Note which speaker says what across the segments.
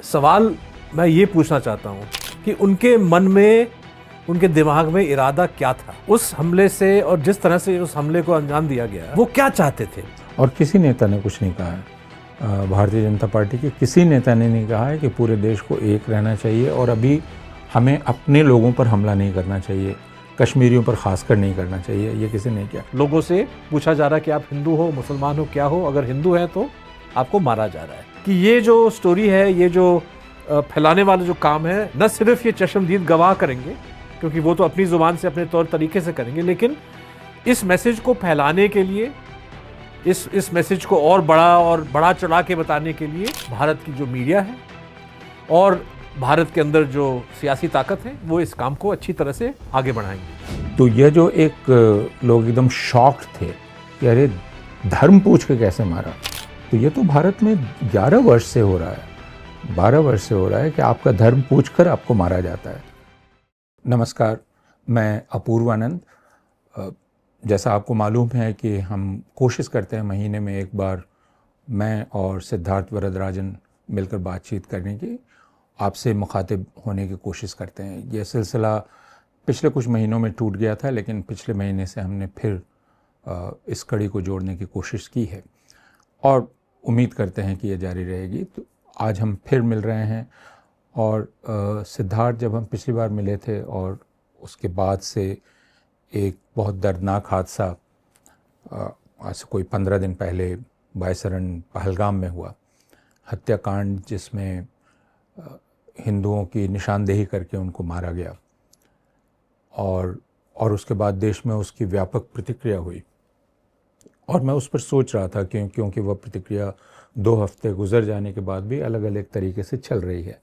Speaker 1: सवाल मैं ये पूछना चाहता हूँ कि उनके मन में, उनके दिमाग में इरादा क्या था उस हमले से, और जिस तरह से उस हमले को अंजाम दिया गया, वो क्या चाहते थे?
Speaker 2: और किसी नेता ने कुछ नहीं कहा है। भारतीय जनता पार्टी के किसी नेता ने नहीं कहा है कि पूरे देश को एक रहना चाहिए और अभी हमें अपने लोगों पर हमला नहीं करना चाहिए, कश्मीरियों पर खासकर नहीं करना चाहिए। ये किसी ने किया।
Speaker 1: लोगों से पूछा जा रहा है कि आप हिंदू हो, मुसलमान हो, क्या हो? अगर हिंदू है तो आपको मारा जा रहा है। कि ये जो स्टोरी है, ये जो फैलाने वाला जो काम है, न सिर्फ ये चश्मदीद गवाह करेंगे क्योंकि वो तो अपनी ज़ुबान से अपने तौर तरीके से करेंगे, लेकिन इस मैसेज को फैलाने के लिए, इस मैसेज को और बड़ा चढ़ा के बताने के लिए भारत की जो मीडिया है और भारत के अंदर जो सियासी ताकत है, वो इस काम को अच्छी तरह से आगे बढ़ाएंगे।
Speaker 2: तो ये जो एक लोग एकदम शॉक्ड थे कि अरे धर्म पूछ के कैसे मारा, तो ये तो भारत में 11 वर्ष से हो रहा है, 12 वर्ष से हो रहा है कि आपका धर्म पूछकर आपको मारा जाता है। नमस्कार, मैं अपूर्वानंद। जैसा आपको मालूम है कि हम कोशिश करते हैं महीने में एक बार मैं और सिद्धार्थ वरदराजन मिलकर बातचीत करने की, आपसे मुखातिब होने की कोशिश करते हैं। यह सिलसिला पिछले कुछ महीनों में टूट गया था, लेकिन पिछले महीने से हमने फिर इस कड़ी को जोड़ने की कोशिश की है और उम्मीद करते हैं कि यह जारी रहेगी। तो आज हम फिर मिल रहे हैं और सिद्धार्थ, जब हम पिछली बार मिले थे और उसके बाद से एक बहुत दर्दनाक हादसा आज से कोई 15 दिन पहले बायसरन पहलगाम में हुआ, हत्याकांड, जिसमें हिंदुओं की निशानदेही करके उनको मारा गया और उसके बाद देश में उसकी व्यापक प्रतिक्रिया हुई। और मैं उस पर सोच रहा था क्योंकि वह प्रतिक्रिया 2 हफ्ते गुजर जाने के बाद भी अलग अलग तरीके से चल रही है।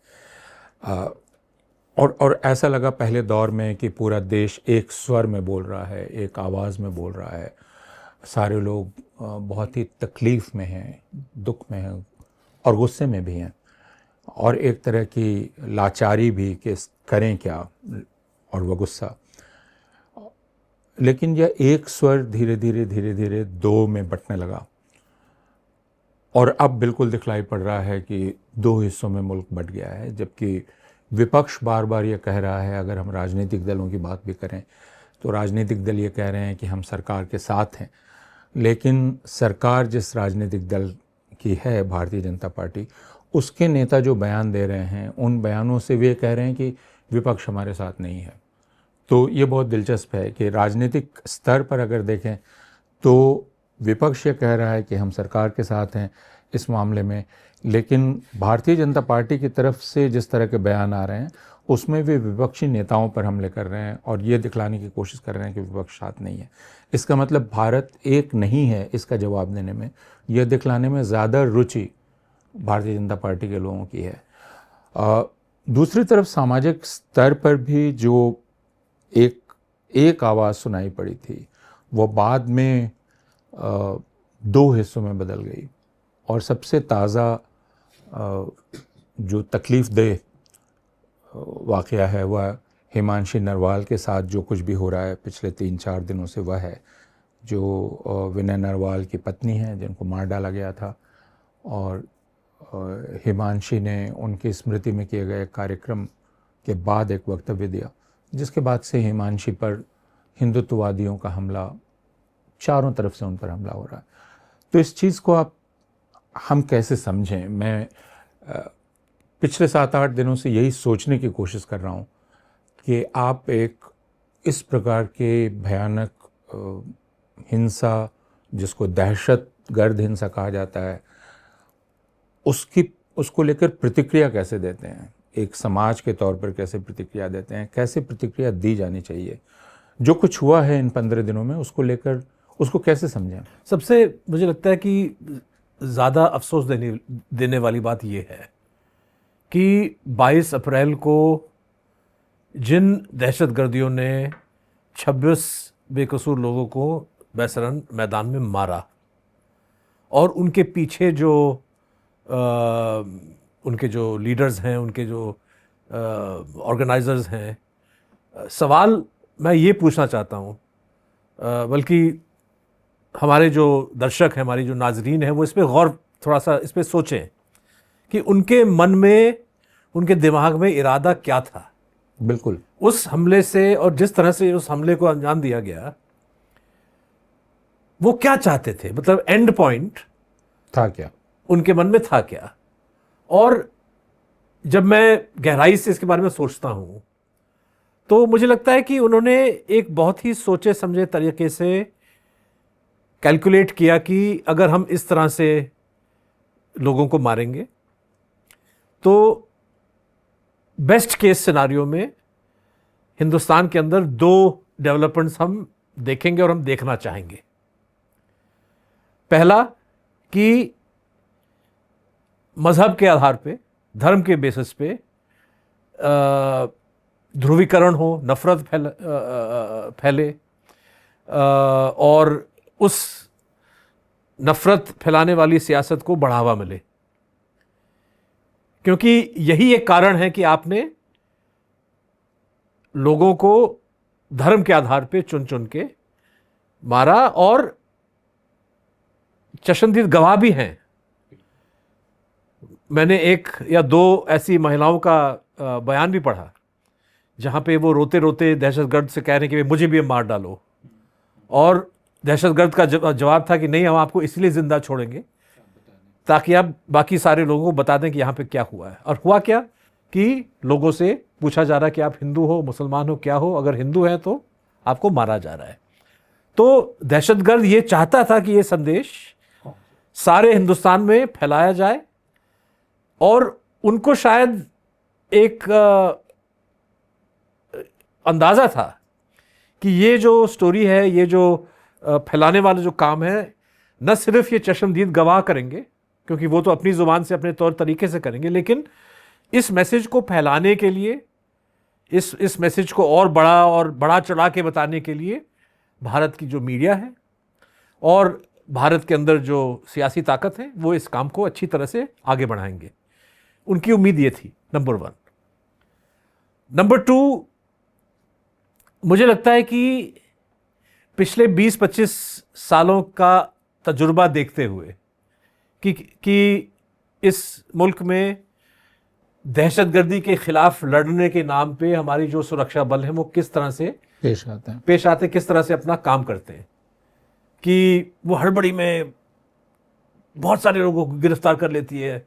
Speaker 2: और ऐसा लगा पहले दौर में कि पूरा देश एक स्वर में बोल रहा है, एक आवाज़ में बोल रहा है। सारे लोग बहुत ही तकलीफ़ में हैं, दुख में हैं और गुस्से में भी हैं, और एक तरह की लाचारी भी कि करें क्या, और वह गुस्सा। लेकिन यह एक स्वर धीरे धीरे 2 में बंटने लगा और अब बिल्कुल दिखलाई पड़ रहा है कि 2 हिस्सों में मुल्क बंट गया है। जबकि विपक्ष बार बार ये कह रहा है, अगर हम राजनीतिक दलों की बात भी करें तो राजनीतिक दल ये कह रहे हैं कि हम सरकार के साथ हैं, लेकिन सरकार जिस राजनीतिक दल की है, भारतीय जनता पार्टी, उसके नेता जो बयान दे रहे हैं, उन बयानों से वे कह रहे हैं कि विपक्ष हमारे साथ नहीं है। तो ये बहुत दिलचस्प है कि राजनीतिक स्तर पर अगर देखें तो विपक्ष ये कह रहा है कि हम सरकार के साथ हैं इस मामले में, लेकिन भारतीय जनता पार्टी की तरफ से जिस तरह के बयान आ रहे हैं उसमें वे विपक्षी नेताओं पर हमले कर रहे हैं और ये दिखलाने की कोशिश कर रहे हैं कि विपक्ष साथ नहीं है। इसका मतलब भारत एक नहीं है, इसका जवाब देने में, यह दिखलाने में ज़्यादा रुचि भारतीय जनता पार्टी के लोगों की है। दूसरी तरफ सामाजिक स्तर पर भी जो एक आवाज़ सुनाई पड़ी थी, वो बाद में 2 हिस्सों में बदल गई। और सबसे ताज़ा जो तकलीफ़देह वाक़या है वह हिमांशी नरवाल के साथ जो कुछ भी हो रहा है पिछले 3-4 दिनों से, वह है जो विनय नरवाल की पत्नी है जिनको मार डाला गया था, और हिमांशी ने उनकी स्मृति में किए गए कार्यक्रम के बाद एक वक्तव्य दिया, जिसके बाद से हिमांशी पर हिंदुत्ववादियों का हमला, चारों तरफ से उन पर हमला हो रहा है। तो इस चीज़ को हम कैसे समझें? मैं पिछले 7-8 दिनों से यही सोचने की कोशिश कर रहा हूँ कि आप एक इस प्रकार के भयानक हिंसा, जिसको दहशतगर्द हिंसा कहा जाता है, उसको लेकर प्रतिक्रिया कैसे देते हैं, एक समाज के तौर पर कैसे प्रतिक्रिया देते हैं, कैसे प्रतिक्रिया दी जानी चाहिए? जो कुछ हुआ है इन 15 दिनों में, उसको लेकर उसको कैसे समझें?
Speaker 1: सबसे मुझे लगता है कि ज़्यादा अफसोस देने वाली बात यह है कि 22 अप्रैल को जिन दहशतगर्दियों ने 26 बेकसूर लोगों को बैसरन मैदान में मारा और उनके पीछे जो उनके जो लीडर्स हैं, उनके जो ऑर्गेनाइजर्स हैं, सवाल मैं ये पूछना चाहता हूँ, बल्कि हमारे जो दर्शक हैं, हमारी जो नाजरीन हैं, वो इस पर गौर, थोड़ा सा इस पर सोचें कि उनके मन में उनके दिमाग में इरादा क्या था,
Speaker 2: बिल्कुल।
Speaker 1: उस हमले से और जिस तरह से उस हमले को अंजाम दिया गया, वो क्या चाहते थे, मतलब एंड पॉइंट
Speaker 2: था क्या
Speaker 1: उनके मन में था क्या। और जब मैं गहराई से इसके बारे में सोचता हूं तो मुझे लगता है कि उन्होंने एक बहुत ही सोचे समझे तरीके से कैलकुलेट किया कि अगर हम इस तरह से लोगों को मारेंगे तो बेस्ट केस सिनारियो में हिंदुस्तान के अंदर 2 डेवलपमेंट्स हम देखेंगे और हम देखना चाहेंगे। पहला कि मजहब के आधार पे, धर्म के बेसिस पे ध्रुवीकरण हो, नफरत फैले और उस नफरत फैलाने वाली सियासत को बढ़ावा मिले, क्योंकि यही एक कारण है कि आपने लोगों को धर्म के आधार पे चुन चुन के मारा। और चश्मदीद गवाह भी हैं। मैंने 1 या 2 ऐसी महिलाओं का बयान भी पढ़ा जहां पे वो रोते रोते दहशतगर्द से कह रहे हैं कि मुझे भी मार डालो, और दहशतगर्द का जवाब था कि नहीं, हम आपको इसलिए जिंदा छोड़ेंगे ताकि आप बाकी सारे लोगों को बता दें कि यहाँ पे क्या हुआ है। और हुआ क्या कि लोगों से पूछा जा रहा है कि आप हिंदू हो, मुसलमान हो, क्या हो, अगर हिंदू हैं तो आपको मारा जा रहा है। तो दहशतगर्द ये चाहता था कि ये संदेश सारे हिंदुस्तान में फैलाया जाए, और उनको शायद एक अंदाजा था कि ये जो स्टोरी है, ये जो फैलाने वाला जो काम है, न सिर्फ ये चश्मदीद गवाह करेंगे क्योंकि वो तो अपनी जुबान से अपने तौर तरीके से करेंगे, लेकिन इस मैसेज को फैलाने के लिए, इस मैसेज को और बड़ा चढ़ा के बताने के लिए भारत की जो मीडिया है और भारत के अंदर जो सियासी ताकत है, वो इस काम को अच्छी तरह से आगे बढ़ाएंगे। उनकी उम्मीद ये थी, नंबर 1। नंबर 2, मुझे लगता है कि पिछले 20-25 सालों का तजुर्बा देखते हुए कि इस मुल्क में दहशतगर्दी के खिलाफ लड़ने के नाम पे हमारी जो सुरक्षा बल हैं वो किस तरह से पेश आते हैं, किस तरह से अपना काम करते हैं, कि वो हड़बड़ी में बहुत सारे लोगों को गिरफ्तार कर लेती है।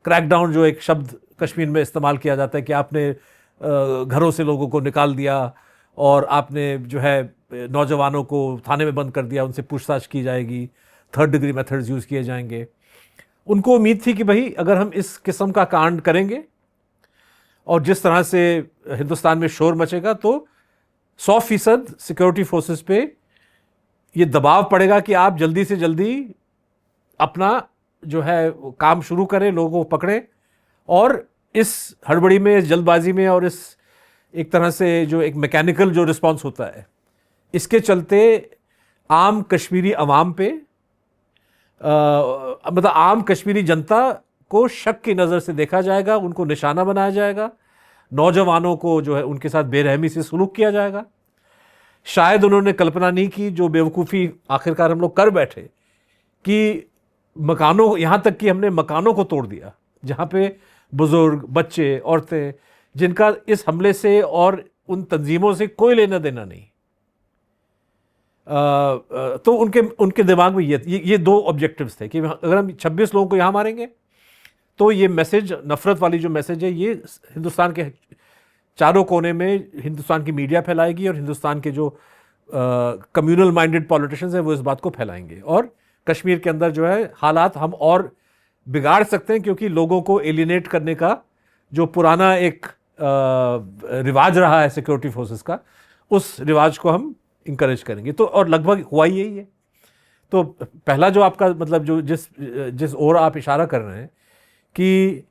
Speaker 1: क्रैकडाउन जो एक शब्द कश्मीर में इस्तेमाल किया जाता है कि आपने घरों से लोगों को निकाल दिया और आपने जो है नौजवानों को थाने में बंद कर दिया, उनसे पूछताछ की जाएगी, 3rd डिग्री मेथड्स यूज़ किए जाएंगे। उनको उम्मीद थी कि भाई अगर हम इस किस्म का कांड करेंगे और जिस तरह से हिंदुस्तान में शोर मचेगा तो 100% सिक्योरिटी फोर्सेस पे ये दबाव पड़ेगा कि आप जल्दी से जल्दी अपना जो है काम शुरू करें, लोगों को पकड़ें। और इस हड़बड़ी में, इस जल्दबाजी में और इस एक तरह से जो एक मैकेनिकल जो रिस्पांस होता है, इसके चलते आम कश्मीरी अवाम पे मतलब आम कश्मीरी जनता को शक की नज़र से देखा जाएगा, उनको निशाना बनाया जाएगा, नौजवानों को जो है उनके साथ बेरहमी से सलूक किया जाएगा। शायद उन्होंने कल्पना नहीं की, जो बेवकूफ़ी आखिरकार हम लोग कर बैठे, कि मकानों, यहाँ तक कि हमने मकानों को तोड़ दिया जहाँ पे बुजुर्ग, बच्चे, औरतें, जिनका इस हमले से और उन तंजीमों से कोई लेना देना नहीं। तो उनके दिमाग में ये 2 ऑब्जेक्टिव्स थे कि अगर हम 26 लोगों को यहाँ मारेंगे तो ये मैसेज, नफरत वाली जो मैसेज है, ये हिंदुस्तान के चारों कोने में हिंदुस्तान की मीडिया फैलाएगी और हिंदुस्तान के जो कम्युनल माइंडेड पॉलिटिशियंस हैं वो इस बात को फैलाएंगे। और कश्मीर के अंदर जो है हालात हम और बिगाड़ सकते हैं, क्योंकि लोगों को एलिनेट करने का जो पुराना एक रिवाज रहा है सिक्योरिटी फोर्सेस का, उस रिवाज को हम इंकरेज करेंगे। तो और लगभग हुआ ही यही है। तो पहला जो आपका मतलब जो जिस ओर आप इशारा कर रहे हैं कि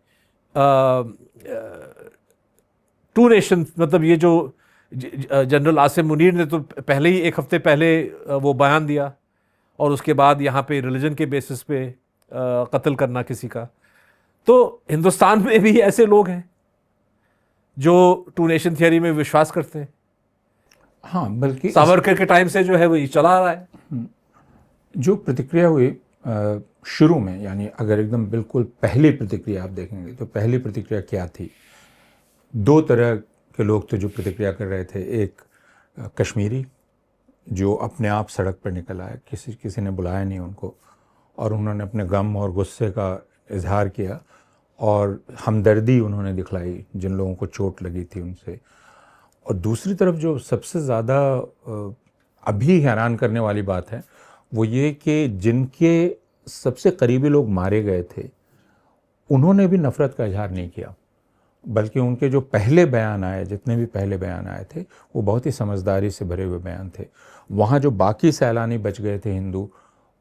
Speaker 1: 2 नेशन, मतलब ये जो जनरल आसिम मुनीर ने तो पहले ही 1 हफ्ते पहले वो बयान दिया, और उसके बाद यहाँ पे रिलीजन के बेसिस पे कत्ल करना किसी का। तो हिंदुस्तान में भी ऐसे लोग हैं जो 2 नेशन थियरी में विश्वास करते हैं।
Speaker 2: हाँ, बल्कि
Speaker 1: सावरकर के टाइम से जो है वो ये चला आ रहा है।
Speaker 2: जो प्रतिक्रिया हुई शुरू में, यानी अगर एकदम बिल्कुल पहली प्रतिक्रिया आप देखेंगे तो पहली प्रतिक्रिया क्या थी दो तरह के लोग थे जो प्रतिक्रिया कर रहे थे। एक कश्मीरी जो अपने आप सड़क पर निकल आए, किसी ने बुलाया नहीं उनको, और उन्होंने अपने गम और गुस्से का इजहार किया और हमदर्दी उन्होंने दिखलाई जिन लोगों को चोट लगी थी उनसे। और दूसरी तरफ जो सबसे ज़्यादा अभी हैरान करने वाली बात है वो ये कि जिनके सबसे करीबी लोग मारे गए थे उन्होंने भी नफ़रत का इजहार नहीं किया, बल्कि उनके जो पहले बयान आए, जितने भी पहले बयान आए थे, वो बहुत ही समझदारी से भरे हुए बयान थे। वहाँ जो बाकी सैलानी बच गए थे हिंदू,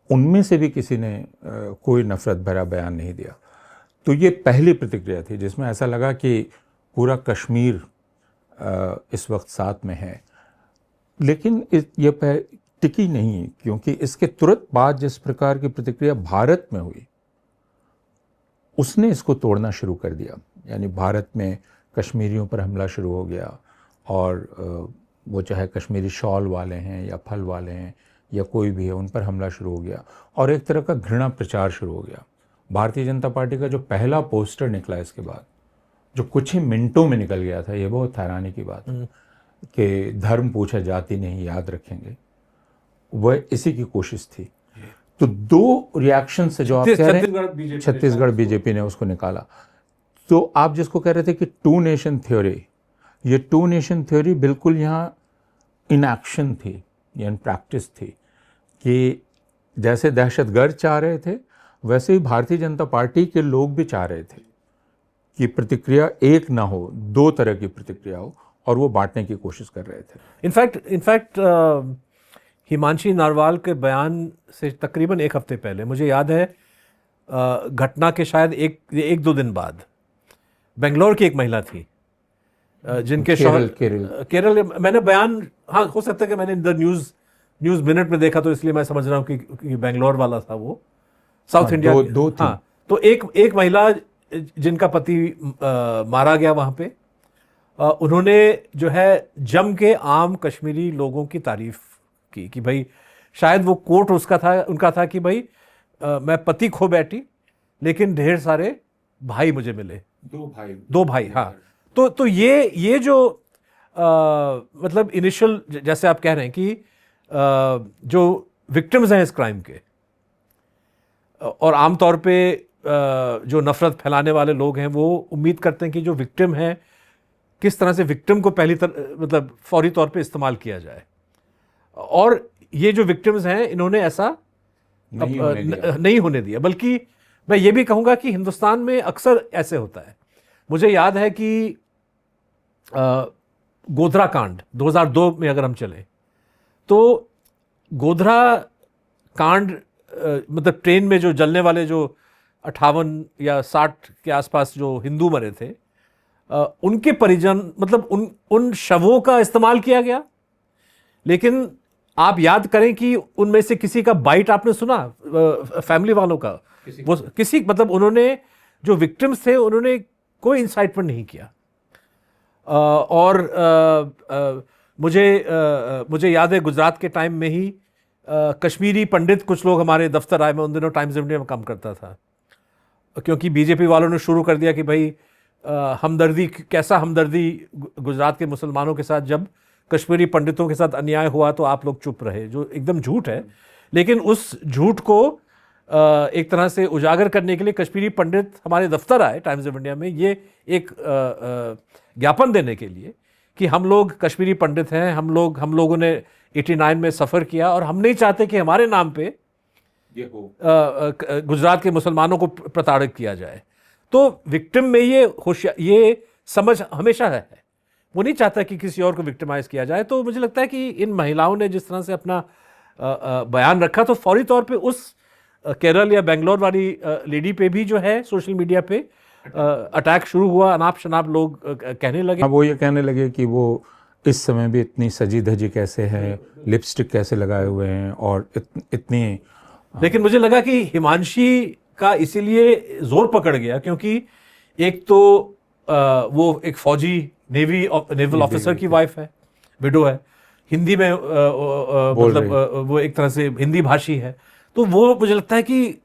Speaker 2: उनमें से भी किसी ने कोई नफ़रत भरा बयान नहीं दिया। तो ये पहली प्रतिक्रिया थी जिसमें ऐसा लगा कि पूरा कश्मीर इस वक्त साथ में है। लेकिन ये टिकी नहीं, क्योंकि इसके तुरंत बाद जिस प्रकार की प्रतिक्रिया भारत में हुई उसने इसको तोड़ना शुरू कर दिया। यानी भारत में कश्मीरियों पर हमला शुरू हो गया, और वो चाहे कश्मीरी शॉल वाले हैं या फल वाले हैं या कोई भी है, उन पर हमला शुरू हो गया और एक तरह का घृणा प्रचार शुरू हो गया। भारतीय जनता पार्टी का जो पहला पोस्टर निकला इसके बाद, जो कुछ ही मिनटों में निकल गया था, ये बहुत हैरानी की बात है कि धर्म पूछा जाति नहीं याद रखेंगे, वह इसी की कोशिश थी। तो दो रिएक्शन से जो आप कह रहे हैं, छत्तीसगढ़ बीजेपी ने उसको निकाला। तो आप जिसको कह रहे थे कि टू नेशन थ्योरी, ये टू नेशन थ्योरी बिल्कुल यहाँ इन एक्शन थी या इन प्रैक्टिस थी कि जैसे दहशतगर्द चाह रहे थे वैसे ही भारतीय जनता पार्टी के लोग भी चाह रहे थे कि प्रतिक्रिया एक ना हो, दो तरह की प्रतिक्रिया हो, और वो बांटने की कोशिश कर रहे थे।
Speaker 1: इनफैक्ट हिमांशी नारवाल के बयान से तकरीबन एक हफ्ते पहले, मुझे याद है घटना के शायद एक दो दिन बाद, बेंगलोर की एक महिला थी जिनके केरल मैंने बयान, हाँ हो सकता है कि मैंने न्यूज़ मिनट में देखा तो इसलिए मैं समझ रहा हूँ कि बेंगलोर वाला था वो, साउथ इंडिया।
Speaker 2: दो थी।
Speaker 1: हाँ, तो एक महिला जिनका पति मारा गया वहाँ पे, उन्होंने जो है जम के आम कश्मीरी लोगों की तारीफ की कि भाई, शायद वो कोट उनका था कि भाई मैं पति खो बैठी लेकिन ढेर सारे भाई मुझे मिले, दो भाई। हाँ, तो ये जो मतलब इनिशियल, जैसे आप कह रहे हैं कि जो विक्टिम्स हैं इस क्राइम के, और आमतौर पे जो नफरत फैलाने वाले लोग हैं वो उम्मीद करते हैं कि जो विक्टिम है, किस तरह से विक्टिम को मतलब फौरी तौर पे इस्तेमाल किया जाए। और ये जो विक्टिम्स हैं इन्होंने ऐसा नहीं होने दिया, बल्कि मैं ये भी कहूँगा कि हिंदुस्तान में अक्सर ऐसे होता है। मुझे याद है कि गोधरा कांड 2002 में अगर हम चले तो गोधरा कांड मतलब ट्रेन में जो जलने वाले जो 58 या 60 के आसपास जो हिंदू मरे थे, उनके परिजन, मतलब उन शवों का इस्तेमाल किया गया। लेकिन आप याद करें कि उनमें से किसी का बाइट आपने सुना फैमिली वालों का? वो किसी मतलब उन्होंने जो विक्टिम्स थे उन्होंने कोई इंसाइटमेंट नहीं किया। और मुझे याद है गुजरात के टाइम में ही कश्मीरी पंडित कुछ लोग हमारे दफ्तर आए। मैं उन दिनों टाइम्स ऑफ इंडिया में काम करता था, क्योंकि बीजेपी वालों ने शुरू कर दिया कि भाई हमदर्दी, कैसा हमदर्दी गुजरात के मुसलमानों के साथ, जब कश्मीरी पंडितों के साथ अन्याय हुआ तो आप लोग चुप रहे, जो एकदम झूठ है। लेकिन उस झूठ को एक तरह से उजागर करने के लिए कश्मीरी पंडित हमारे दफ्तर आए टाइम्स ऑफ इंडिया में, ये एक ज्ञापन देने के लिए कि हम लोग कश्मीरी पंडित हैं, हम लोगों ने 89 में सफ़र किया और हम नहीं चाहते कि हमारे नाम पे गुजरात के मुसलमानों को प्रताड़ित किया जाए। तो विक्टिम में ये समझ हमेशा है, वो नहीं चाहता कि किसी और को विक्टिमाइज किया जाए। तो मुझे लगता है कि इन महिलाओं ने जिस तरह से अपना बयान रखा, तो फौरी तौर पे उस केरल या बेंगलोर वाली लेडी पे भी जो है सोशल मीडिया पे अटैक शुरू हुआ। अनाप शनाप लोग कहने लगे,
Speaker 2: वो ये कहने लगे कि वो इस समय भी इतनी सजी धजी कैसे है, लिपस्टिक कैसे लगाए हुए हैं और इतनी।
Speaker 1: लेकिन मुझे लगा कि हिमांशी का इसीलिए जोर पकड़ गया क्योंकि एक तो वो एक फौजी नेवल ऑफिसर की वाइफ है, विडो है, हिंदी में मतलब वो एक तरह से हिंदी भाषी है। तो वो मुझे लगता है कि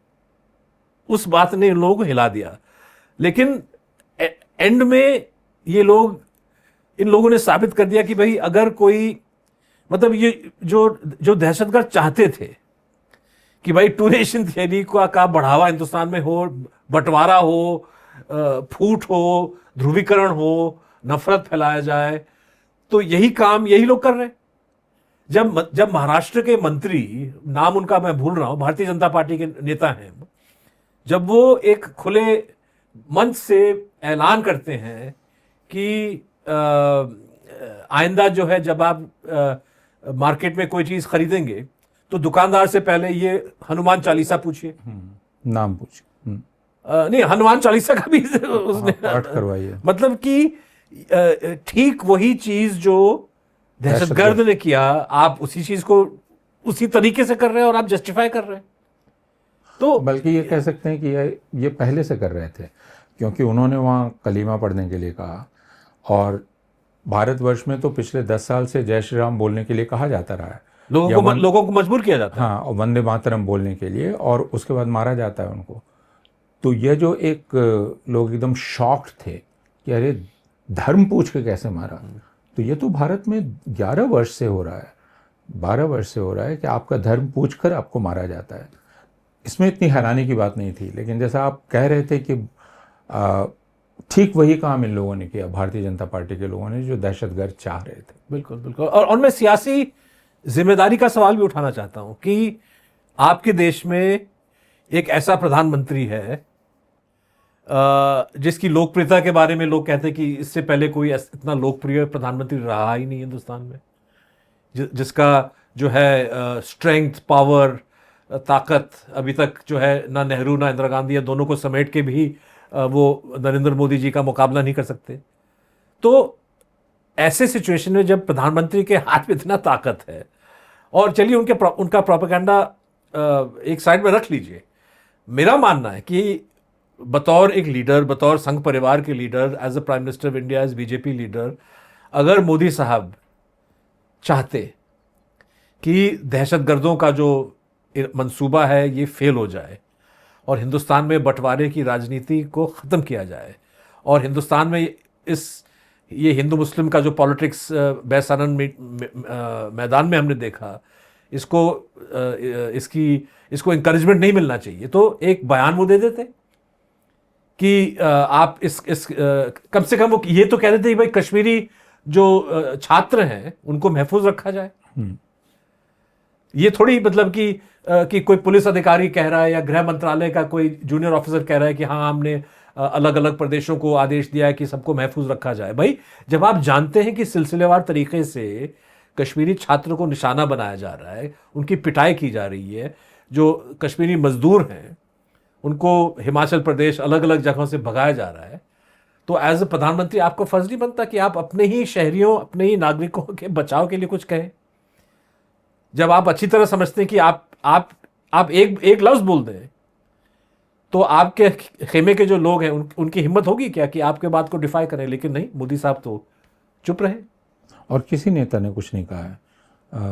Speaker 1: उस बात ने इन लोगों को हिला दिया। लेकिन एंड में ये लोग, इन लोगों ने साबित कर दिया कि भाई अगर कोई, मतलब ये जो दहशतगर्द चाहते थे कि भाई टू नेशन थियरी का बढ़ावा हिंदुस्तान में हो, बंटवारा हो, फूट हो, ध्रुवीकरण हो, नफरत फैलाया जाए, तो यही काम यही लोग कर रहे हैं। जब महाराष्ट्र के मंत्री, नाम उनका मैं भूल रहा हूं, भारतीय जनता पार्टी के नेता हैं, जब वो एक खुले मंच से ऐलान करते हैं कि आइंदा जो है जब आप मार्केट में कोई चीज खरीदेंगे तो दुकानदार से पहले ये हनुमान चालीसा पूछिए,
Speaker 2: नाम पूछिए,
Speaker 1: नहीं हनुमान चालीसा का भी उसने
Speaker 2: पाठ करवाइए।
Speaker 1: मतलब कि ठीक वही चीज जो दहशतगर्द ने किया, आप उसी चीज को उसी तरीके से कर रहे हैं और आप जस्टिफाई कर रहे हैं। तो
Speaker 2: बल्कि ये कह सकते हैं कि ये पहले से कर रहे थे, क्योंकि उन्होंने वहाँ कलीमा पढ़ने के लिए कहा, और भारतवर्ष में तो पिछले 10 साल से जय श्री राम बोलने के लिए कहा जाता रहा है,
Speaker 1: लोगों को मजबूर किया जाता है,
Speaker 2: हाँ, और वंदे मातरम बोलने के लिए, और उसके बाद मारा जाता है उनको। तो ये जो एक लोग एकदम शॉक्ड थे कि अरे धर्म पूछ के कैसे मारा, तो ये तो भारत में 11 वर्ष से हो रहा है, 12 वर्ष से हो रहा है कि आपका धर्म पूछकर आपको मारा जाता है। इसमें इतनी हैरानी की बात नहीं थी, लेकिन जैसा आप कह रहे थे कि ठीक वही काम इन लोगों ने किया, भारतीय जनता पार्टी के लोगों ने, जो दहशतगर्द चाह रहे थे।
Speaker 1: बिल्कुल बिल्कुल। और मैं सियासी जिम्मेदारी का सवाल भी उठाना चाहता हूं कि आपके देश में एक ऐसा प्रधानमंत्री है जिसकी लोकप्रियता के बारे में लोग कहते हैं कि इससे पहले कोई इतना लोकप्रिय प्रधानमंत्री रहा ही नहीं हिंदुस्तान में, जिसका जो है स्ट्रेंथ, पावर, ताकत अभी तक जो है ना नेहरू ना इंदिरा गांधी या दोनों को समेट के भी वो नरेंद्र मोदी जी का मुकाबला नहीं कर सकते। तो ऐसे सिचुएशन में जब प्रधानमंत्री के हाथ में इतना ताकत है, और चलिए उनका प्रोपेगेंडा एक साइड में रख लीजिए, मेरा मानना है कि बतौर एक लीडर, बतौर संघ परिवार के leader, as a prime minister of India, as BJP leader, अगर मोदी साहब चाहते कि दहशतगर्दों का जो मंसूबा है ये फेल हो जाए और हिंदुस्तान में बंटवारे की राजनीति को ख़त्म किया जाए, और हिंदुस्तान में ये हिंदू मुस्लिम का जो पॉलिटिक्स बैसानन मैदान में हमने देखा, इसको इंकरेजमेंट नहीं मिलना चाहिए, तो एक बयान वो दे देते कि आप कम से कम वो ये तो कह देते कि भाई कश्मीरी जो छात्र हैं उनको महफूज रखा जाए। ये थोड़ी मतलब कि कोई पुलिस अधिकारी कह रहा है या गृह मंत्रालय का कोई जूनियर ऑफिसर कह रहा है कि हाँ हमने अलग अलग प्रदेशों को आदेश दिया है कि सबको महफूज रखा जाए। भाई जब आप जानते हैं कि सिलसिलेवार तरीके से कश्मीरी छात्रों को निशाना बनाया जा रहा है, उनकी पिटाई की जा रही है, जो कश्मीरी मजदूर हैं उनको हिमाचल प्रदेश अलग अलग जगहों से भगाया जा रहा है, तो एज ए प्रधानमंत्री आपको फर्ज नहीं बनता कि आप अपने ही शहरियों, अपने ही नागरिकों के बचाव के लिए कुछ कहें? जब आप अच्छी तरह समझते हैं कि आप एक लफ्ज बोल दें तो आपके खेमे के जो लोग हैं उनकी हिम्मत होगी क्या कि आपके बात को डिफाई करें? लेकिन नहीं, मोदी साहब तो चुप रहे।
Speaker 2: और किसी नेता ने कुछ नहीं कहा है,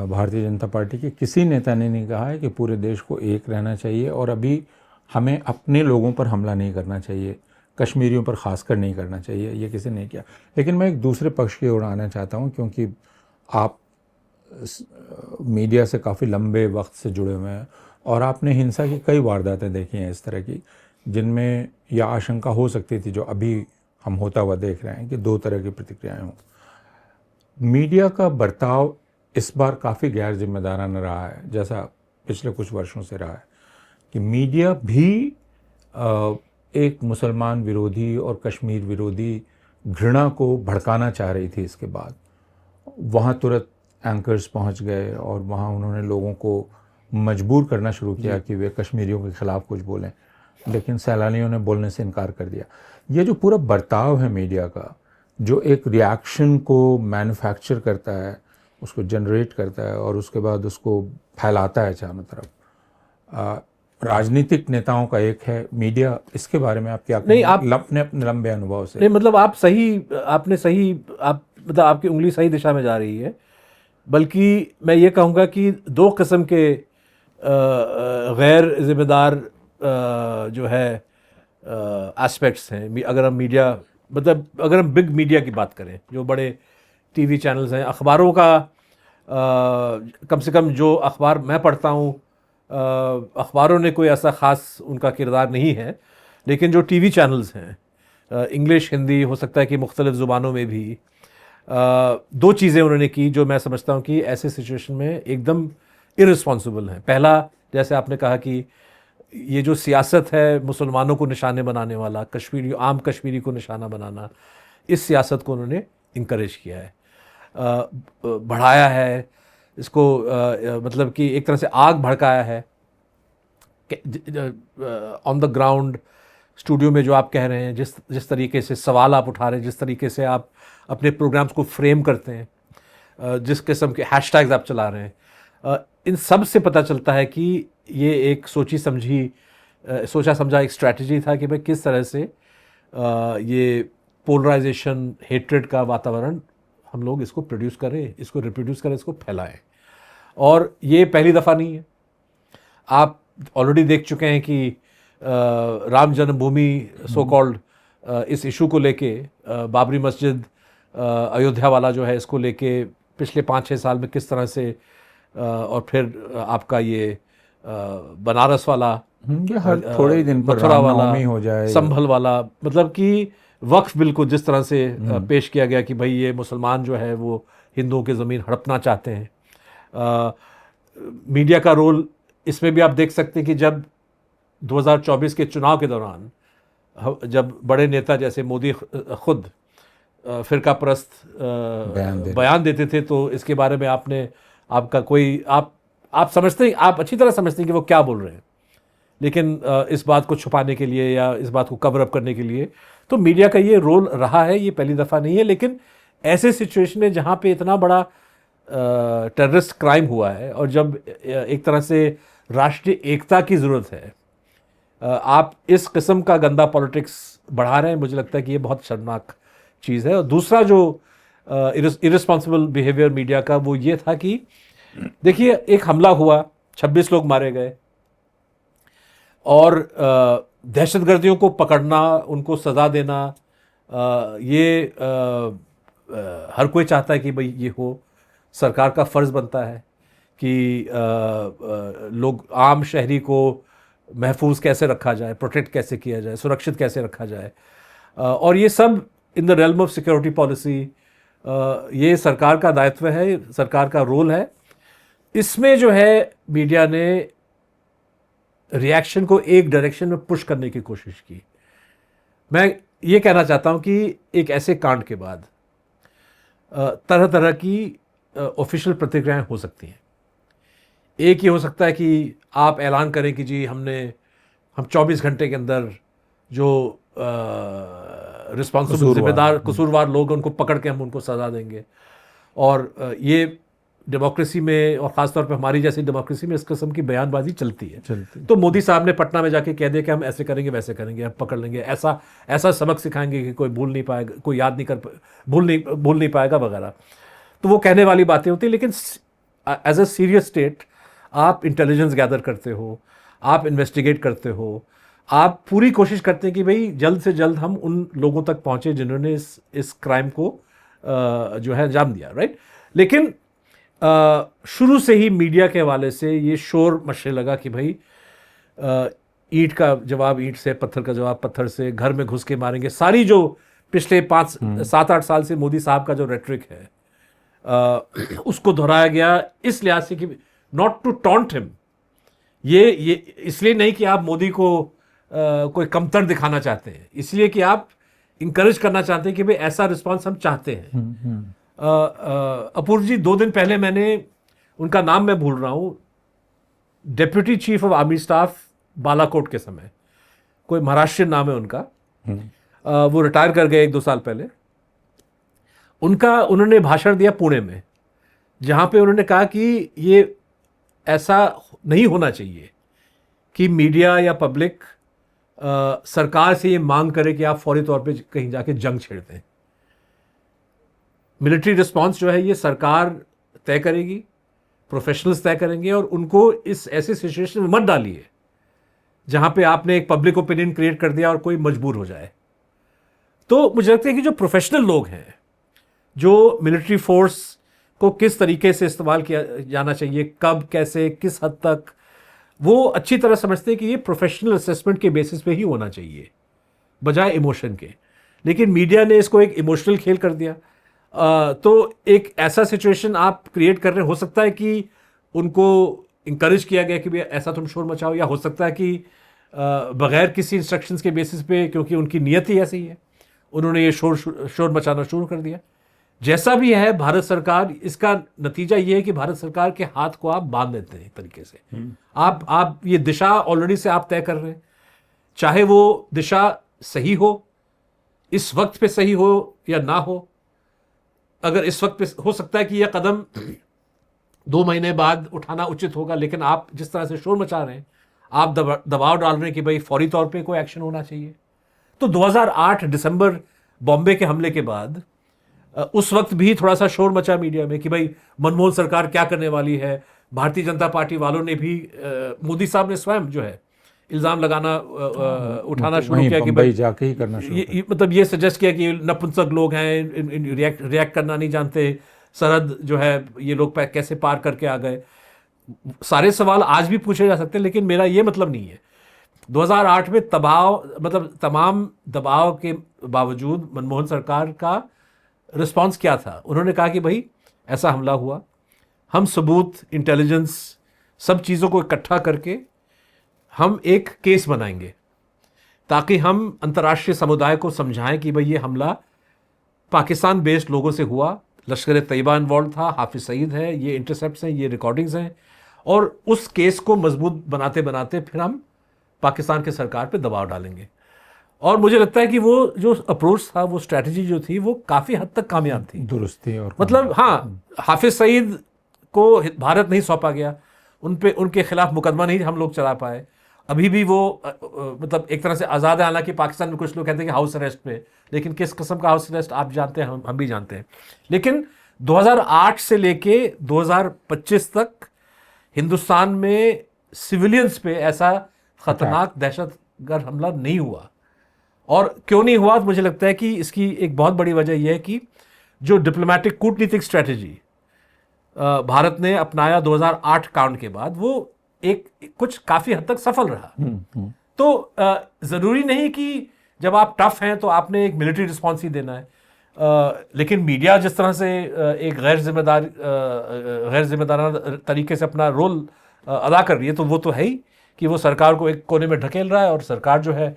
Speaker 2: भारतीय जनता पार्टी के किसी नेता ने नहीं कहा है कि पूरे देश को एक रहना चाहिए और अभी हमें अपने लोगों पर हमला नहीं करना चाहिए, कश्मीरियों पर खासकर नहीं करना चाहिए, ये किसी ने किया। लेकिन मैं एक दूसरे पक्ष की ओर आना चाहता हूँ, क्योंकि आप मीडिया से काफ़ी लंबे वक्त से जुड़े हुए हैं और आपने हिंसा की कई वारदातें देखी हैं इस तरह की, जिनमें यह आशंका हो सकती थी, जो अभी हम होता हुआ देख रहे हैं, कि दो तरह की प्रतिक्रियाएं हों। मीडिया का बर्ताव इस बार काफ़ी गैर जिम्मेदाराना रहा है, जैसा पिछले कुछ वर्षों से रहा है, कि मीडिया भी एक मुसलमान विरोधी और कश्मीर विरोधी घृणा को भड़काना चाह रही थी। इसके बाद वहाँ तुरंत एंकर्स पहुँच गए और वहाँ उन्होंने लोगों को मजबूर करना शुरू किया कि वे कश्मीरियों के ख़िलाफ़ कुछ बोलें, लेकिन सैलानियों ने बोलने से इनकार कर दिया। ये जो पूरा बर्ताव है मीडिया का, जो एक रिएक्शन को मैन्युफैक्चर करता है, उसको जनरेट करता है और उसके बाद उसको फैलाता है चारों तरफ, राजनीतिक नेताओं का एक है मीडिया। इसके बारे में आप क्या
Speaker 1: नहीं, आप
Speaker 2: अपने लंबे अनुभव से?
Speaker 1: नहीं, मतलब मतलब आपकी उंगली सही दिशा में जा रही है, बल्कि मैं ये कहूँगा कि दो किस्म के गैर जिम्मेदार जो है एस्पेक्ट्स हैं अगर हम मीडिया मतलब अगर हम बिग मीडिया की बात करें, जो बड़े टीवी चैनल्स हैं, अखबारों का कम से कम जो अखबार मैं पढ़ता हूँ, अखबारों ने कोई ऐसा ख़ास उनका किरदार नहीं है, लेकिन जो टीवी चैनल्स हैं, इंग्लिश हिंदी हो सकता है कि मुख्तलिफ़ ज़ुबानों में भी, दो चीज़ें उन्होंने की जो मैं समझता हूँ कि ऐसे सिचुएशन में एकदम इररिस्पॉन्सिबल हैं। पहला, जैसे आपने कहा कि ये जो सियासत है मुसलमानों को निशाने बनाने वाला, कश्मीरी आम कश्मीरी को निशाना बनाना, इस सियासत को उन्होंने इनकरेज किया है, बढ़ाया है इसको, मतलब कि एक तरह से आग भड़काया है ऑन द ग्राउंड। स्टूडियो में जो आप कह रहे हैं, जिस तरीके से सवाल आप उठा रहे हैं, जिस तरीके से आप अपने प्रोग्राम्स को फ्रेम करते हैं, जिस किस्म के हैशटैग्स आप चला रहे हैं, इन सब से पता चलता है कि ये एक सोचा समझा एक स्ट्रैटेजी था कि भाई किस तरह से ये पोलराइजेशन, हेट्रेड का वातावरण हम लोग इसको प्रोड्यूस करें, इसको रिप्रोड्यूस करें, इसको फैलाएं। और ये पहली दफ़ा नहीं है। आप ऑलरेडी देख चुके हैं कि राम जन्मभूमि सो कॉल्ड इस इशू को लेके, बाबरी मस्जिद अयोध्या वाला जो है, इसको लेके पिछले 5-6 साल में किस तरह से, और फिर आपका ये बनारस वाला,
Speaker 2: ये हर थोड़े ही दिन पर
Speaker 1: मथुरा वाला
Speaker 2: रामनवमी हो जाए,
Speaker 1: संभल वाला, मतलब कि वक्फ बिल को जिस तरह से पेश किया गया कि भाई ये मुसलमान जो है वो हिंदुओं की ज़मीन हड़पना चाहते हैं। मीडिया का रोल इसमें भी आप देख सकते हैं कि जब 2024 के चुनाव के दौरान जब बड़े नेता जैसे मोदी खुद फ़िरका परस्त बयान देते थे, तो इसके बारे में आपका कोई आप समझते हैं, आप अच्छी तरह समझते हैं कि वो क्या बोल रहे हैं, लेकिन इस बात को छुपाने के लिए या इस बात को कवर अप करने के लिए, तो मीडिया का ये रोल रहा है। ये पहली दफ़ा नहीं है, लेकिन ऐसे सिचुएशन में जहाँ पे इतना बड़ा टेररिस्ट क्राइम हुआ है और जब एक तरह से राष्ट्रीय एकता की ज़रूरत है, आप इस किस्म का गंदा पॉलिटिक्स बढ़ा रहे हैं, मुझे लगता है कि ये बहुत शर्मनाक चीज़ है। और दूसरा जो इररिस्पॉन्सिबल बिहेवियर मीडिया का, वो ये था कि देखिए, एक हमला हुआ, 26 लोग मारे गए, और दहशतगर्दियों को पकड़ना, उनको सज़ा देना, ये हर कोई चाहता है कि भाई ये हो। सरकार का फ़र्ज़ बनता है कि लोग, आम शहरी को महफूज कैसे रखा जाए, प्रोटेक्ट कैसे किया जाए, सुरक्षित कैसे रखा जाए, और ये सब in the realm of security policy, ये सरकार का दायित्व है, सरकार का रोल है। इसमें जो है मीडिया ने रिएक्शन को एक डायरेक्शन में पुश करने की कोशिश की। मैं ये कहना चाहता हूँ कि एक ऐसे कांड के बाद तरह तरह की ऑफिशियल प्रतिक्रियाएं हो सकती हैं। एक ये हो सकता है कि आप ऐलान करें कि जी हम 24 घंटे के अंदर जो रिस्पॉन्सिबल, जिम्मेदार, कसूरवार लोग उनको पकड़ के हम उनको सज़ा देंगे। और ये डेमोक्रेसी में, और ख़ासतौर पे हमारी जैसी डेमोक्रेसी में, इस किस्म की बयानबाजी चलती है। तो मोदी साहब ने पटना में जाके कह दिया कि हम ऐसे करेंगे, वैसे करेंगे, हम पकड़ लेंगे, ऐसा सबक सिखाएंगे कि कोई भूल नहीं पाएगा, कोई याद नहीं कर, भूल नहीं पाएगा वगैरह। तो वो कहने वाली बातें होती हैं, लेकिन एज अ सीरियस स्टेट आप इंटेलिजेंस गैदर करते हो, आप इन्वेस्टिगेट करते हो, आप पूरी कोशिश करते हैं कि भाई जल्द से जल्द हम उन लोगों तक पहुँचे जिन्होंने इस क्राइम को जो है अंजाम दिया, राइट। लेकिन शुरू से ही मीडिया के हवाले से ये शोर मचने लगा कि भाई ईंट का जवाब ईंट से, पत्थर का जवाब पत्थर से, घर में घुस के मारेंगे। सारी जो पिछले 5-7-8 साल से मोदी साहब का जो रेटरिक है, उसको दोहराया गया इस लिहाज से कि नॉट टू टॉन्ट हिम, ये इसलिए नहीं कि आप मोदी को कोई कमतर दिखाना चाहते हैं, इसलिए कि आप इंकरेज करना चाहते हैं कि भाई ऐसा रिस्पांस हम चाहते हैं। अपूर्व जी, 2 दिन पहले मैंने, उनका नाम मैं भूल रहा हूँ, deputy chief of army staff Balakot के समय, कोई महाराष्ट्र नाम है उनका, वो रिटायर कर गए 1-2 साल पहले। उन्होंने भाषण दिया पुणे में, जहाँ पे उन्होंने कहा कि ये ऐसा नहीं होना चाहिए कि मीडिया या पब्लिक सरकार से ये मांग करे कि आप फौरी तौर पे कहीं जाके जंग छेड़ दें। मिलिट्री रिस्पांस जो है ये सरकार तय करेगी, प्रोफेशनल्स तय करेंगे, और उनको इस ऐसे सिचुएशन में मत डालिए जहाँ पे आपने एक पब्लिक ओपिनियन क्रिएट कर दिया और कोई मजबूर हो जाए। तो मुझे लगता है कि जो प्रोफेशनल लोग हैं, जो मिलिट्री फोर्स को किस तरीके से इस्तेमाल किया जाना चाहिए, कब, कैसे, किस हद तक, वो अच्छी तरह समझते हैं कि ये प्रोफेशनल असेसमेंट के बेसिस पे ही होना चाहिए बजाय इमोशन के। लेकिन मीडिया ने इसको एक इमोशनल खेल कर दिया। तो एक ऐसा सिचुएशन आप क्रिएट कर रहे हो सकता है कि उनको इंकरेज किया गया कि भाई ऐसा तुम शोर मचाओ, या हो सकता है कि बगैर किसी इंस्ट्रक्शंस के बेसिस पे, क्योंकि उनकी नीयत ही ऐसी है, उन्होंने ये शोर मचाना शुरू कर दिया। जैसा भी है, भारत सरकार, इसका नतीजा ये है कि भारत सरकार के हाथ को आप बांध देते हैं एक तरीके से। आप ये दिशा ऑलरेडी से आप तय कर रहे हैं, चाहे वो दिशा सही हो, इस वक्त पे सही हो या ना हो। अगर इस वक्त पे हो सकता है कि यह कदम 2 महीने बाद उठाना उचित होगा, लेकिन आप जिस तरह से शोर मचा रहे हैं, आप दबाव डाल रहे हैं कि भाई फौरी तौर पे कोई एक्शन होना चाहिए। तो 2008 दिसंबर बॉम्बे के हमले के बाद उस वक्त भी थोड़ा सा शोर मचा मीडिया में कि भाई मनमोहन सरकार क्या करने वाली है। भारतीय जनता पार्टी वालों ने भी, मोदी साहब ने स्वयं जो है इल्जाम लगाना उठाना शुरू किया कि भाई
Speaker 2: जाके ही करना शुरू
Speaker 1: मतलब ये सजेस्ट किया कि नपुंसक लोग हैं, रिएक्ट करना नहीं जानते, सरहद जो है ये लोग कैसे पार करके आ गए। सारे सवाल आज भी पूछे जा सकते हैं, लेकिन मेरा ये मतलब नहीं है। 2008 में तमाम दबाव के बावजूद मनमोहन सरकार का रिस्पांस क्या था? उन्होंने कहा कि भाई ऐसा हमला हुआ, हम सबूत, इंटेलिजेंस, सब चीज़ों को इकट्ठा करके हम एक केस बनाएंगे ताकि हम अंतर्राष्ट्रीय समुदाय को समझाएं कि भाई ये हमला पाकिस्तान बेस्ड लोगों से हुआ, लश्कर तैयबा इन्वॉल्व था, हाफिज सईद है, ये इंटरसेप्ट्स हैं, ये रिकॉर्डिंग्स हैं। और उस केस को मजबूत बनाते बनाते फिर हम पाकिस्तान के सरकार पे दबाव डालेंगे। और मुझे लगता है कि वो जो अप्रोच था, वो स्ट्रैटेजी जो थी, वो काफ़ी हद तक कामयाब थी,
Speaker 2: दुरुस्त थी। और
Speaker 1: मतलब हाँ, हाफिज सईद को भारत नहीं सौंपा गया, उनके खिलाफ मुकदमा नहीं हम लोग चला पाए। अभी भी वो मतलब एक तरह से आज़ाद है, हालांकि पाकिस्तान में कुछ लोग कहते हैं कि हाउस अरेस्ट पे, लेकिन किस किस्म का हाउस अरेस्ट आप जानते हैं, हम भी जानते हैं। लेकिन 2008 से लेके 2025 तक हिंदुस्तान में सिविलियंस पे ऐसा खतरनाक दहशतगर्द हमला नहीं हुआ। और क्यों नहीं हुआ? मुझे लगता है कि इसकी एक बहुत बड़ी वजह यह है कि जो डिप्लोमेटिक कूटनीतिक स्ट्रेटजी भारत ने अपनाया 2008 कांड के बाद, वो एक कुछ काफी हद तक सफल रहा। तो जरूरी नहीं कि जब आप टफ हैं तो आपने एक मिलिट्री रिस्पॉन्स ही देना है। लेकिन मीडिया जिस तरह से एक गैर जिम्मेदाराना तरीके से अपना रोल अदा कर रही है, तो वो तो है ही कि वो सरकार को एक कोने में ढकेल रहा है। और सरकार जो है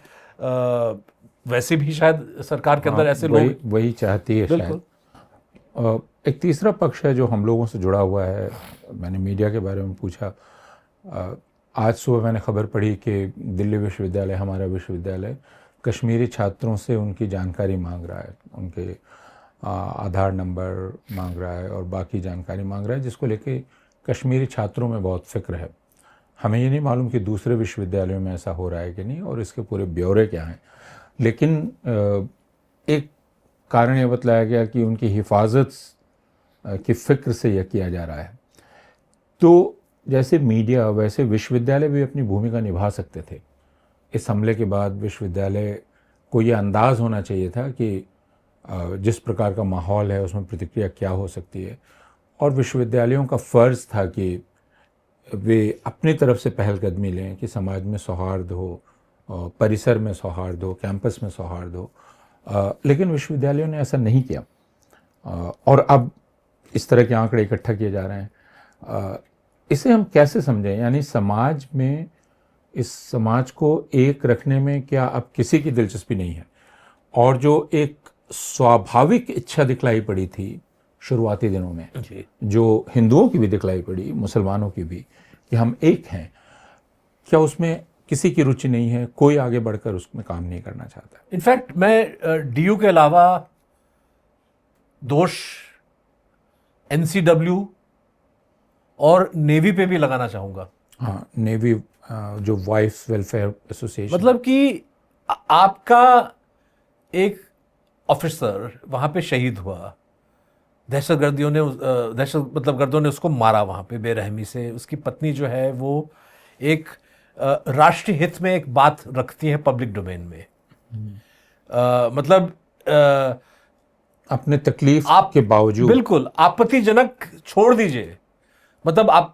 Speaker 1: वैसे भी शायद सरकार के अंदर ऐसे लोग
Speaker 2: वही चाहती है शायद। एक तीसरा पक्ष है जो हम लोगों से जुड़ा हुआ है। मैंने मीडिया के बारे में पूछा। आज सुबह मैंने खबर पढ़ी कि दिल्ली विश्वविद्यालय, हमारा विश्वविद्यालय, कश्मीरी छात्रों से उनकी जानकारी मांग रहा है, उनके आधार नंबर मांग रहा है और बाकी जानकारी मांग रहा है, जिसको लेके कश्मीरी छात्रों में बहुत फिक्र है। हमें ये नहीं मालूम कि दूसरे विश्वविद्यालयों में ऐसा हो रहा है कि नहीं और इसके पूरे ब्यौरे क्या हैं, लेकिन एक कारण यह बतलाया गया कि उनकी हिफाजत की फ़िक्र से यह किया जा रहा है। तो जैसे मीडिया, वैसे विश्वविद्यालय भी अपनी भूमिका निभा सकते थे। इस हमले के बाद विश्वविद्यालय को ये अंदाज़ होना चाहिए था कि जिस प्रकार का माहौल है उसमें प्रतिक्रिया क्या हो सकती है, और विश्वविद्यालयों का फ़र्ज़ था कि वे अपनी तरफ से पहलकदमी लें कि समाज में सौहार्द हो, परिसर में सौहार्द हो, कैंपस में सौहार्द हो। लेकिन विश्वविद्यालयों ने ऐसा नहीं किया और अब इस तरह के आंकड़े इकट्ठा किए जा रहे हैं। इसे हम कैसे समझें? यानी समाज में, इस समाज को एक रखने में क्या अब किसी की दिलचस्पी नहीं है? और जो एक स्वाभाविक इच्छा दिखलाई पड़ी थी शुरुआती दिनों में, जो हिंदुओं की भी दिखलाई पड़ी, मुसलमानों की भी, कि हम एक हैं, क्या उसमें किसी की रुचि नहीं है? कोई आगे बढ़कर उसमें काम नहीं करना चाहता।
Speaker 1: इनफैक्ट मैं डीयू के अलावा दोष एनसीडब्ल्यू और नेवी पे भी लगाना चाहूंगा।
Speaker 2: हाँ, नेवी जो वाइफ्स वेलफेयर एसोसिएशन,
Speaker 1: मतलब कि आपका एक ऑफिसर वहां पे शहीद हुआ, दहशतगर्दियों ने गर्दों ने उसको मारा वहां पे बेरहमी से। उसकी पत्नी जो है वो एक राष्ट्रीय हित में एक बात रखती है पब्लिक डोमेन में। मतलब
Speaker 2: अपने तकलीफ
Speaker 1: आप
Speaker 2: के बावजूद
Speaker 1: बिल्कुल आपत्तिजनक छोड़ दीजिए, मतलब आप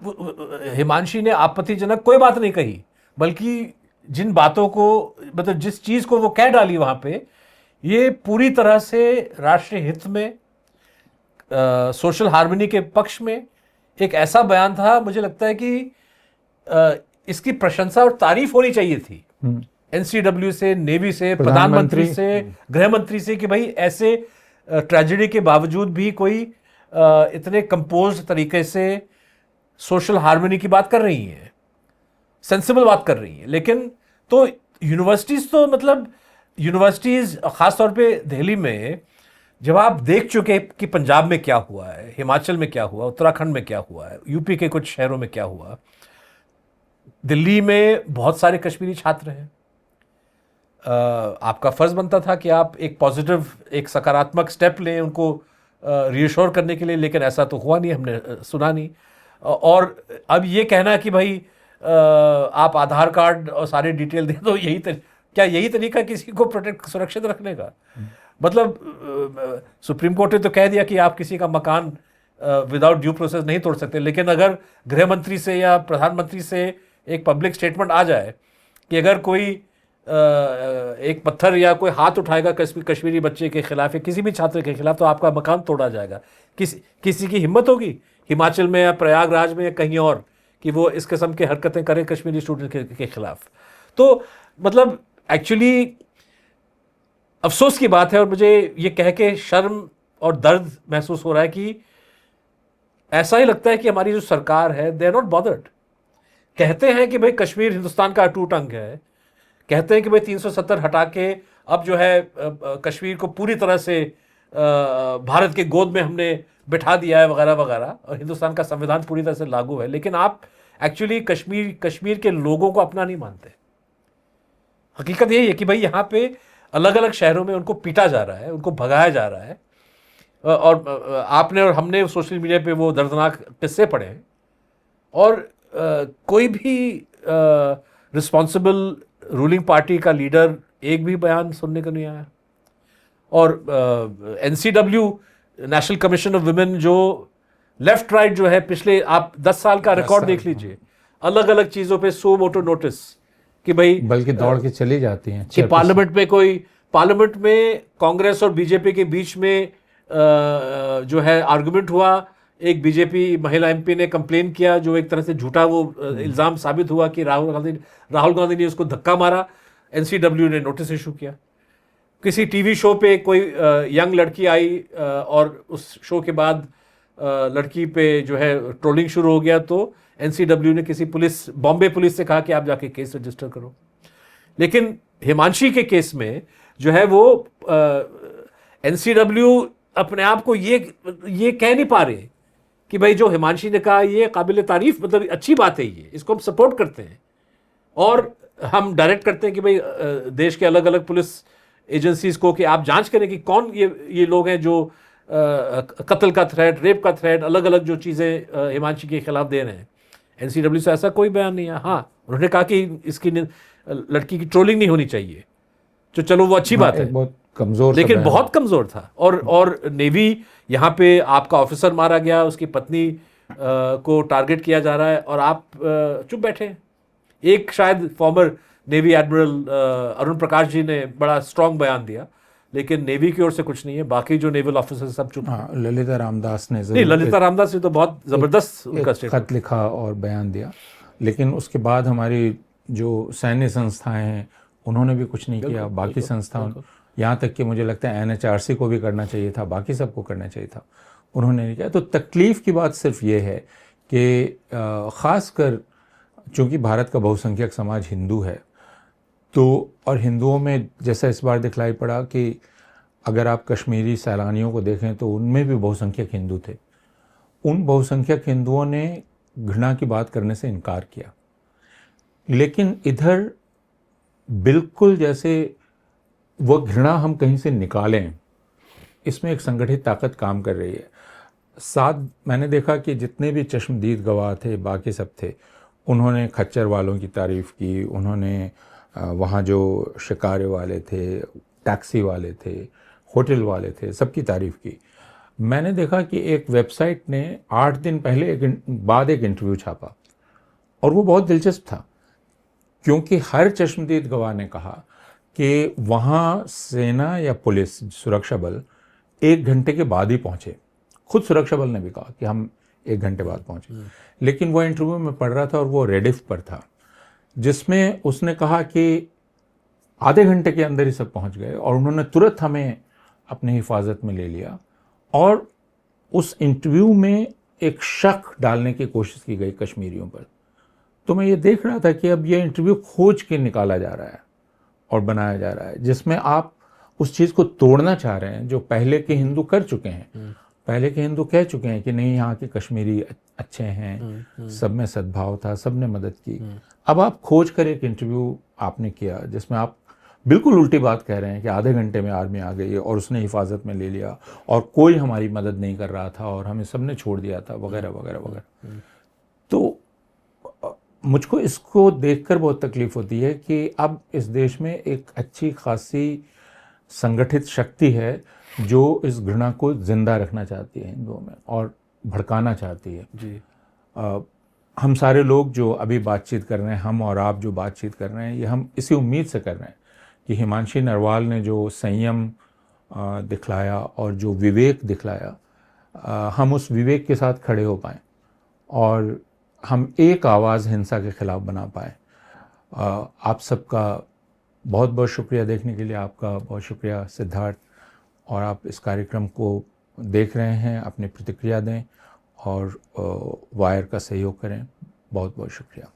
Speaker 1: हिमांशी ने आपत्तिजनक कोई बात नहीं कही, बल्कि जिन बातों को, मतलब जिस चीज को वो कह डाली वहां पे, ये पूरी तरह से राष्ट्रीय हित में, सोशल हार्मनी के पक्ष में एक ऐसा बयान था। मुझे लगता है कि इसकी प्रशंसा और तारीफ होनी चाहिए थी एनसीडब्ल्यू से, नेवी से, प्रधानमंत्री से, गृह मंत्री से, कि भाई ऐसे ट्रेजेडी के बावजूद भी कोई इतने कंपोज्ड तरीके से सोशल हार्मनी की बात कर रही है, सेंसिबल बात कर रही है। लेकिन तो यूनिवर्सिटीज, तो मतलब यूनिवर्सिटीज खासतौर पे दिल्ली में, जब आप देख चुके कि पंजाब में क्या हुआ है, हिमाचल में क्या हुआ, उत्तराखंड में क्या हुआ है, यूपी के कुछ शहरों में क्या हुआ, दिल्ली में बहुत सारे कश्मीरी छात्र हैं, आपका फर्ज बनता था कि आप एक पॉजिटिव, एक सकारात्मक स्टेप लें उनको रीअश्योर करने के लिए, लेकिन ऐसा तो हुआ नहीं, हमने सुना नहीं। और अब ये कहना कि भाई आप आधार कार्ड और सारे डिटेल दे दो, क्या यही तरीका किसी को प्रोटेक्ट, सुरक्षित रखने का? मतलब सुप्रीम कोर्ट ने तो कह दिया कि आप किसी का मकान विदाउट ड्यू प्रोसेस नहीं तोड़ सकते, लेकिन अगर गृह मंत्री से या प्रधानमंत्री से एक पब्लिक स्टेटमेंट आ जाए कि अगर कोई एक पत्थर या कोई हाथ उठाएगा कश्मीरी बच्चे के खिलाफ या किसी भी छात्र के खिलाफ, तो आपका मकान तोड़ा जाएगा। किसी की हिम्मत होगी हिमाचल में या प्रयागराज में या कहीं और कि वो इस किस्म की हरकतें करें कश्मीरी स्टूडेंट के खिलाफ? तो मतलब एक्चुअली अफसोस की बात है, और मुझे ये कह के शर्म और दर्द महसूस हो रहा है कि ऐसा ही लगता है कि हमारी जो सरकार है, दे आर नॉट बॉदर्ड। कहते हैं कि भाई कश्मीर हिंदुस्तान का अटूट अंग है, कहते हैं कि भाई 370 हटा के अब जो है कश्मीर को पूरी तरह से भारत के गोद में हमने बिठा दिया है वगैरह वगैरह, और हिंदुस्तान का संविधान पूरी तरह से लागू है। लेकिन आप एक्चुअली कश्मीर के लोगों को अपना नहीं मानते। हकीकत यही है कि भाई यहाँ पे अलग अलग शहरों में उनको पीटा जा रहा है, उनको भगाया जा रहा है, और आपने और हमने सोशल मीडिया पे वो दर्दनाक किस्से पढ़े हैं, और कोई भी रिस्पॉन्सिबल रूलिंग पार्टी का लीडर एक भी बयान सुनने को नहीं आया। और NCW, national commission of women, जो लेफ्ट राइट जो है, पिछले आप 10 साल का रिकॉर्ड देख लीजिए, अलग अलग चीज़ों पे सो मोटो नोटिस कि भाई,
Speaker 2: बल्कि दौड़ के चली जाती हैं
Speaker 1: कि पार्लियामेंट में कांग्रेस और बीजेपी के बीच में जो है आर्गुमेंट हुआ। एक बीजेपी महिला एमपी ने कंप्लेन किया, जो एक तरह से झूठा वो इल्ज़ाम साबित हुआ कि राहुल गांधी ने उसको धक्का मारा। एनसीडब्ल्यू ने नोटिस इशू किया। किसी टीवी शो पे कोई यंग लड़की आई, और उस शो के बाद लड़की पे जो है ट्रोलिंग शुरू हो गया, तो एनसीडब्ल्यू ने किसी बॉम्बे पुलिस से कहा कि आप जाके केस रजिस्टर करो। लेकिन हिमांशी के केस में जो है वो एनसीडब्ल्यू अपने आप को ये कह नहीं पा रहे कि भाई जो हिमांशी ने कहा ये काबिल तारीफ, मतलब अच्छी बात है, ये इसको हम सपोर्ट करते हैं, और हम डायरेक्ट करते हैं कि भाई देश के अलग अलग पुलिस एजेंसीज को कि आप जांच करें कि कौन ये लोग हैं जो कत्ल का थ्रेट, रेप का थ्रेट, अलग अलग जो चीज़ें हिमांशी के खिलाफ दे रहे हैं। एनसीडब्ल्यू से ऐसा कोई बयान नहीं है। हाँ, उन्होंने कहा कि इसकी लड़की की ट्रोलिंग नहीं होनी चाहिए, तो चलो वो अच्छी बात है,
Speaker 2: बहुत कमजोर,
Speaker 1: लेकिन बहुत कमजोर था। और नेवी, यहाँ पे आपका ऑफिसर मारा गया, उसकी पत्नी को टारगेट किया जा रहा है, और आप चुप बैठे हैं। एक शायद farmer navy admiral Arun Prakash ji ने बड़ा स्ट्रांग बयान दिया, लेकिन नेवी की ओर से कुछ नहीं है। बाकी जो नेवल ऑफिसर सब चुप।
Speaker 2: हाँ, ललिता रामदास ने
Speaker 1: ललिता रामदास ने तो बहुत जबरदस्त उनका
Speaker 2: खत लिखा और बयान दिया, लेकिन उसके बाद हमारी जो सैन्य संस्थाएं हैं उन्होंने भी कुछ नहीं किया। बाकी संस्थाओं, यहाँ तक कि मुझे लगता है एनएचआरसी को भी करना चाहिए था, बाकी सबको करना चाहिए था, उन्होंने नहीं किया। तो तकलीफ़ की बात सिर्फ ये है कि ख़ासकर चूँकि भारत का बहुसंख्यक समाज हिंदू है, तो और हिंदुओं में जैसा इस बार दिखलाई पड़ा कि अगर आप कश्मीरी सैलानियों को देखें तो उनमें भी बहुसंख्यक हिंदू थे। उन बहुसंख्यक हिंदुओं ने घृणा की बात करने से इनकार किया, लेकिन इधर बिल्कुल जैसे वो घृणा हम कहीं से निकालें, इसमें एक संगठित ताकत काम कर रही है। साथ मैंने देखा कि जितने भी चश्मदीद गवाह थे, बाकी सब थे, उन्होंने खच्चर वालों की तारीफ़ की, उन्होंने वहाँ जो शिकारे वाले थे, टैक्सी वाले थे, होटल वाले थे, सबकी तारीफ़ की। मैंने देखा कि एक वेबसाइट ने 8 दिन पहले एक इंटरव्यू छापा और वो बहुत दिलचस्प था, क्योंकि हर चश्मदीद गवाह ने कहा कि वहाँ सेना या पुलिस सुरक्षा बल 1 घंटे के बाद ही पहुँचे। खुद सुरक्षा बल ने भी कहा कि हम 1 घंटे बाद पहुँचे। लेकिन वो इंटरव्यू में पढ़ रहा था और वो रेडिफ पर था, जिसमें उसने कहा कि आधे घंटे के अंदर ही सब पहुँच गए और उन्होंने तुरंत हमें अपने हिफाजत में ले लिया। और उस इंटरव्यू में एक शक डालने की कोशिश की गई कश्मीरियों पर। तो मैं ये देख रहा था कि अब ये इंटरव्यू खोज के निकाला जा रहा है और बनाया जा रहा है, जिसमें आप उस चीज़ को तोड़ना चाह रहे हैं जो पहले के हिंदू कर चुके हैं। पहले के हिंदू कह चुके हैं कि नहीं, यहाँ के कश्मीरी अच्छे हैं, सब में सद्भाव था, सब ने मदद की। अब आप खोज कर एक इंटरव्यू आपने किया जिसमें आप बिल्कुल उल्टी बात कह रहे हैं कि आधे घंटे में आर्मी आ गई और उसने हिफाजत में ले लिया और कोई हमारी मदद नहीं कर रहा था और हमें सबने छोड़ दिया था, वगैरह वगैरह वगैरह। तो मुझको इसको देखकर बहुत तकलीफ होती है कि अब इस देश में एक अच्छी खासी संगठित शक्ति है जो इस घृणा को जिंदा रखना चाहती है हिंदुओं में और भड़काना चाहती है
Speaker 1: जी।
Speaker 2: हम सारे लोग जो अभी बातचीत कर रहे हैं, हम और आप जो बातचीत कर रहे हैं, ये हम इसी उम्मीद से कर रहे हैं कि हिमांशी नरवाल ने जो संयम दिखलाया और जो विवेक दिखलाया, हम उस विवेक के साथ खड़े हो पाएँ और हम एक आवाज़ हिंसा के ख़िलाफ़ बना पाएँ। आप सबका बहुत बहुत शुक्रिया देखने के लिए। आपका बहुत शुक्रिया सिद्धार्थ। और आप इस कार्यक्रम को देख रहे हैं, अपनी प्रतिक्रिया दें और वायर का सहयोग करें। बहुत बहुत शुक्रिया।